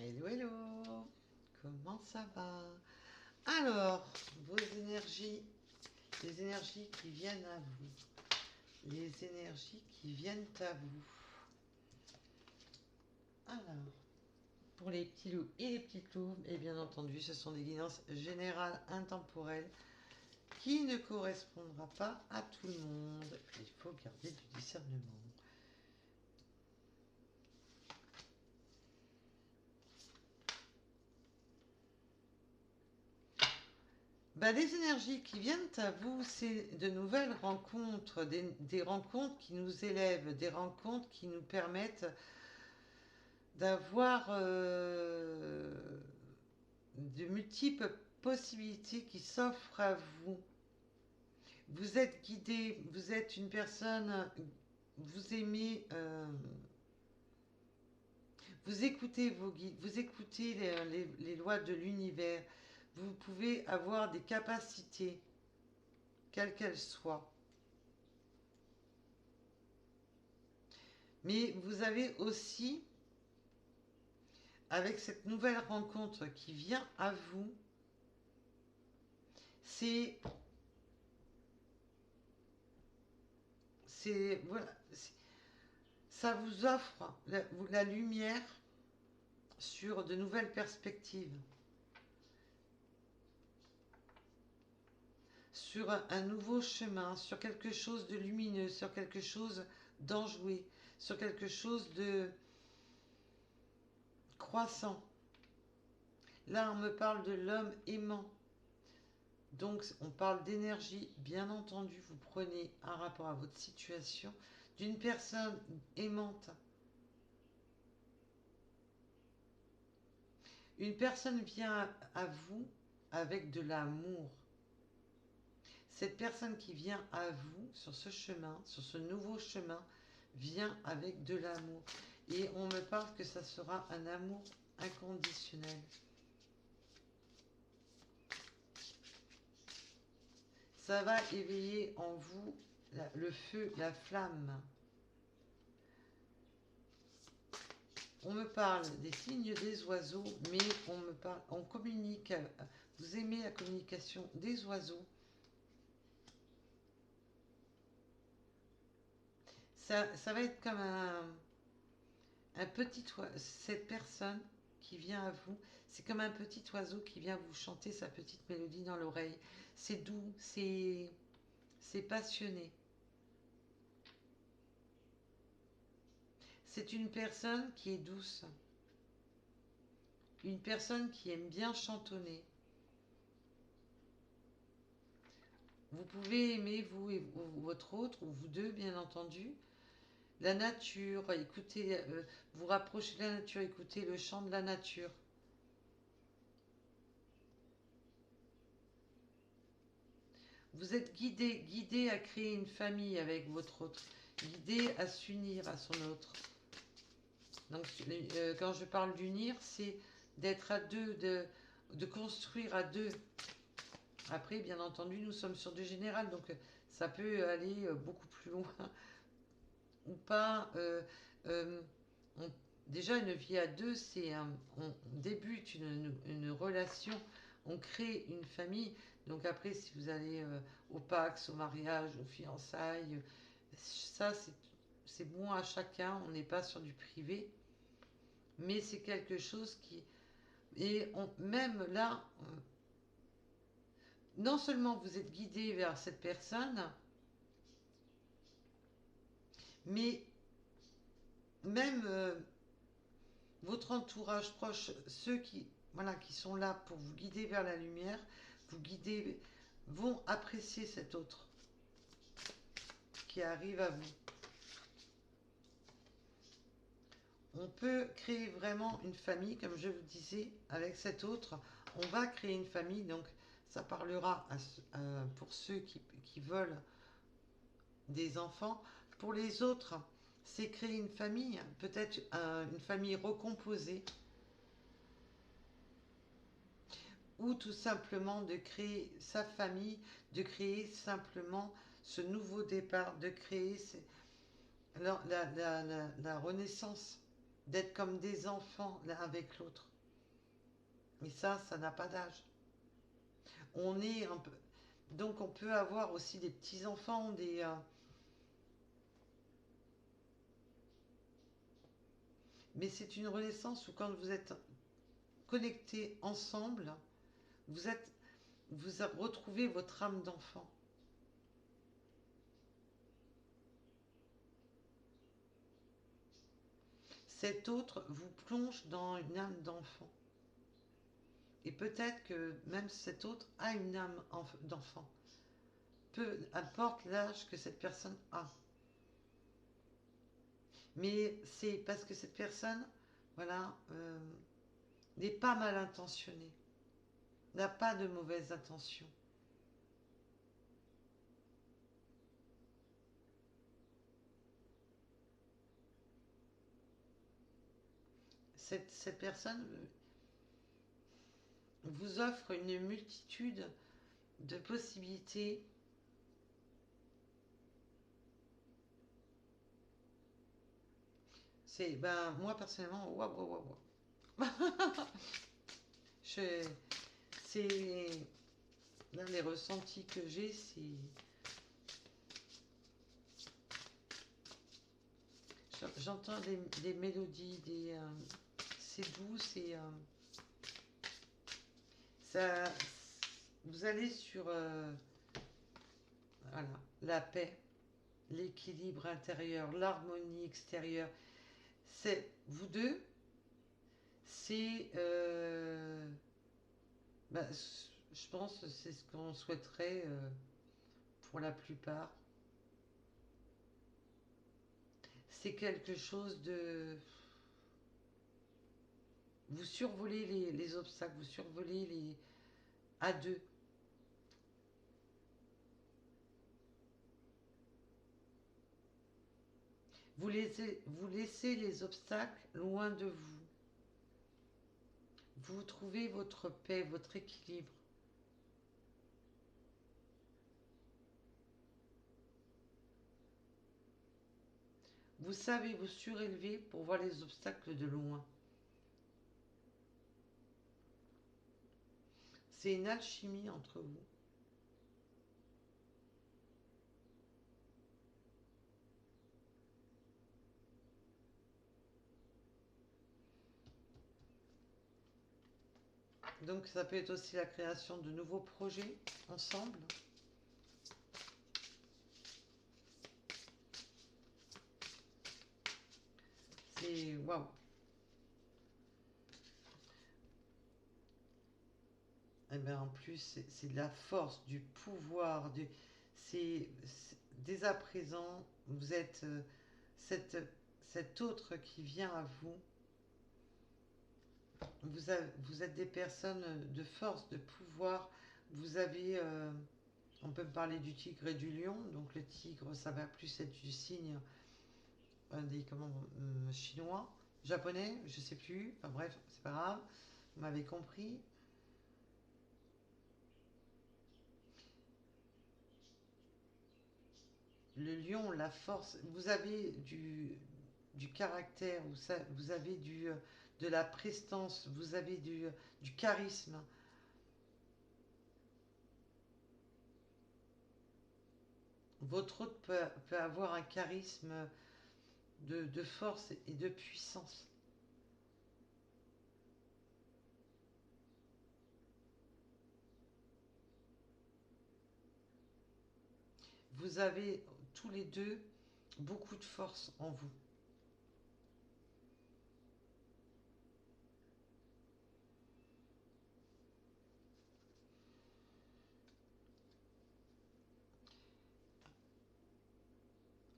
Hello, hello, comment ça va? Alors, vos énergies, les énergies qui viennent à vous, les énergies qui viennent à vous. Alors, pour les petits loups et les petites loups, et bien entendu, ce sont des guidances générales intemporelles qui ne correspondra pas à tout le monde. Il faut garder du discernement. Les énergies qui viennent à vous, c'est de nouvelles rencontres, des rencontres qui nous élèvent, des rencontres qui nous permettent d'avoir de multiples possibilités qui s'offrent à vous. Vous êtes guidé, vous êtes une personne, vous aimez, vous écoutez vos guides, vous écoutez les lois de l'univers. Vous pouvez avoir des capacités, quelles qu'elles soient. Mais vous avez aussi, avec cette nouvelle rencontre qui vient à vous, c'est voilà, ça vous offre la lumière sur de nouvelles perspectives, sur un nouveau chemin, sur quelque chose de lumineux, sur quelque chose d'enjoué, sur quelque chose de croissant. Là, on me parle de l'homme aimant. Donc, on parle d'énergie, bien entendu, vous prenez un rapport à votre situation d'une personne aimante. Une personne vient à vous avec de l'amour. Cette personne qui vient à vous sur ce chemin, sur ce nouveau chemin, vient avec de l'amour. Et on me parle que ça sera un amour inconditionnel. Ça va éveiller en vous le feu, la flamme. On me parle des signes des oiseaux, mais on communique, vous aimez la communication des oiseaux. Ça va être comme un petit oiseau, cette personne qui vient à vous, c'est comme un petit oiseau qui vient vous chanter sa petite mélodie dans l'oreille. C'est doux, c'est passionné. C'est une personne qui est douce, une personne qui aime bien chantonner. Vous pouvez aimer, vous et votre autre, ou vous deux, bien entendu, la nature, écoutez, vous rapprochez de la nature, écoutez le chant de la nature. Vous êtes guidé à créer une famille avec votre autre, guidé à s'unir à son autre. Donc, quand je parle d'unir, c'est d'être à deux, de construire à deux. Après, bien entendu, nous sommes sur du général, donc ça peut aller beaucoup plus loin ou pas. Euh, on- Déjà, une vie à deux, on débute une relation, on crée une famille. Donc après, si vous allez au Pacs, au mariage, aux fiançailles, ça, c'est bon à chacun. On n'est pas sur du privé, mais c'est quelque chose qui... Et même là, non seulement vous êtes guidé vers cette personne, mais même votre entourage proche, ceux qui, voilà, qui sont là pour vous guider vers la lumière, vous guider, vont apprécier cet autre qui arrive à vous. On peut créer vraiment une famille, comme je vous disais, avec cet autre. On va créer une famille, donc ça parlera pour ceux qui veulent des enfants. Pour les autres, c'est créer une famille, peut-être une famille recomposée, ou tout simplement de créer sa famille, de créer simplement ce nouveau départ, de créer la renaissance, d'être comme des enfants l'un avec l'autre. Mais ça n'a pas d'âge. On est un peu... Donc on peut avoir aussi des petits-enfants, mais c'est une renaissance où quand vous êtes connectés ensemble, vous êtes... vous retrouvez votre âme d'enfant. Cet autre vous plonge dans une âme d'enfant. Et peut-être que même cet autre a une âme d'enfant. Peu importe l'âge que cette personne a. Mais c'est parce que cette personne, voilà, n'est pas mal intentionnée, n'a pas de mauvaises intentions. Cette personne vous offre une multitude de possibilités. C'est, ben, moi personnellement, waouh, waouh, waouh. Je, c'est, là, les ressentis que j'ai, j'entends des mélodies, c'est doux, ça, vous allez sur, voilà, la paix, l'équilibre intérieur, l'harmonie extérieure. C'est vous deux, c'est, bah, je pense, que c'est ce qu'on souhaiterait pour la plupart. C'est quelque chose de, vous survolez les obstacles, vous survolez les à deux. Vous laissez les obstacles loin de vous. Vous trouvez votre paix, votre équilibre. Vous savez vous surélever pour voir les obstacles de loin. C'est une alchimie entre vous. Donc ça peut être aussi la création de nouveaux projets ensemble. C'est waouh. Et bien en plus, c'est de la force, du pouvoir, c'est dès à présent, vous êtes cette, cet autre qui vient à vous. Vous êtes des personnes de force, de pouvoir. Vous avez, on peut parler du tigre et du lion. Donc le tigre, ça va plus être du signe des comment, chinois, japonais, je sais plus. Enfin bref, c'est pas grave. Vous m'avez compris. Le lion, la force. Vous avez du caractère. Vous avez de la prestance. Vous avez du charisme. Votre hôte peut avoir un charisme de force et de puissance. Vous avez tous les deux beaucoup de force en vous.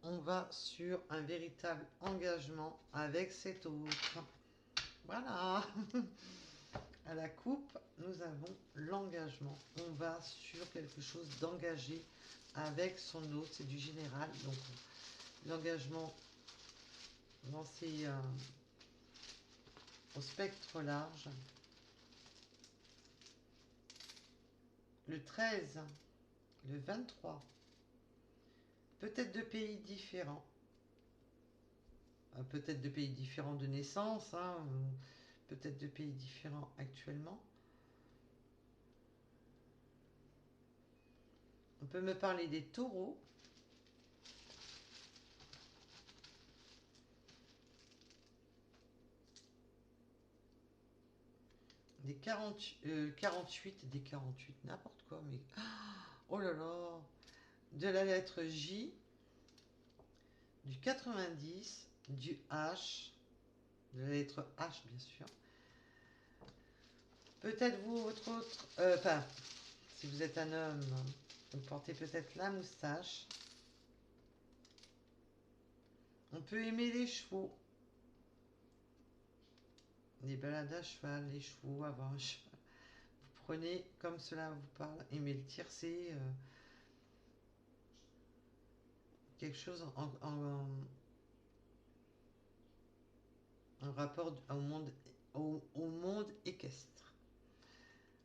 On va sur un véritable engagement avec cet autre. Voilà. À la coupe, nous avons l'engagement. On va sur quelque chose d'engagé avec son autre. C'est du général. Donc l'engagement dans au spectre large. Le 13, le 23. Peut-être de pays différents. Peut-être de pays différents de naissance. Hein, peut-être de pays différents actuellement. On peut me parler des taureaux. Des 48, des 48, n'importe quoi, mais... Oh là là. De la lettre J, du 90, du H, de la lettre H, bien sûr. Peut-être vous, votre autre... Enfin, si vous êtes un homme, vous portez peut-être la moustache. On peut aimer les chevaux. Les balades à cheval, les chevaux, avoir un cheval. Vous prenez comme cela vous parle. Aimer le tiercé. Quelque chose en rapport au monde équestre.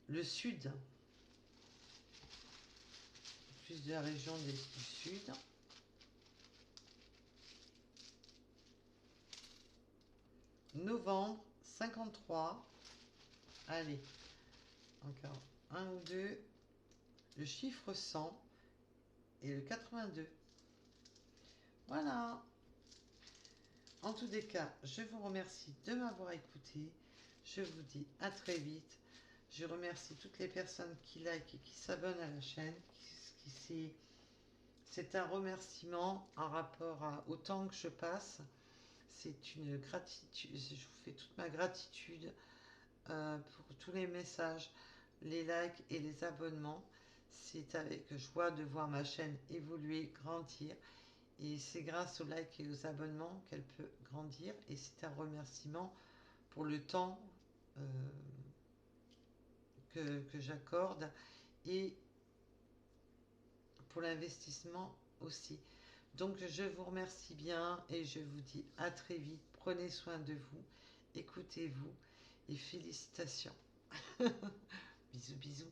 Le sud, plus de la région du sud. Novembre, 53. Allez, encore un ou deux. Le chiffre 100 et le 82. Voilà. En tous les cas, je vous remercie de m'avoir écouté. Je vous dis à très vite. Je remercie toutes les personnes qui likent et qui s'abonnent à la chaîne. C'est un remerciement en rapport au temps que je passe. C'est une gratitude. Je vous fais toute ma gratitude pour tous les messages, les likes et les abonnements. C'est avec joie de voir ma chaîne évoluer, grandir. Et c'est grâce aux likes et aux abonnements qu'elle peut grandir. Et c'est un remerciement pour le temps que j'accorde et pour l'investissement aussi. Donc je vous remercie bien et je vous dis à très vite. Prenez soin de vous, écoutez-vous et félicitations. Bisous, bisous.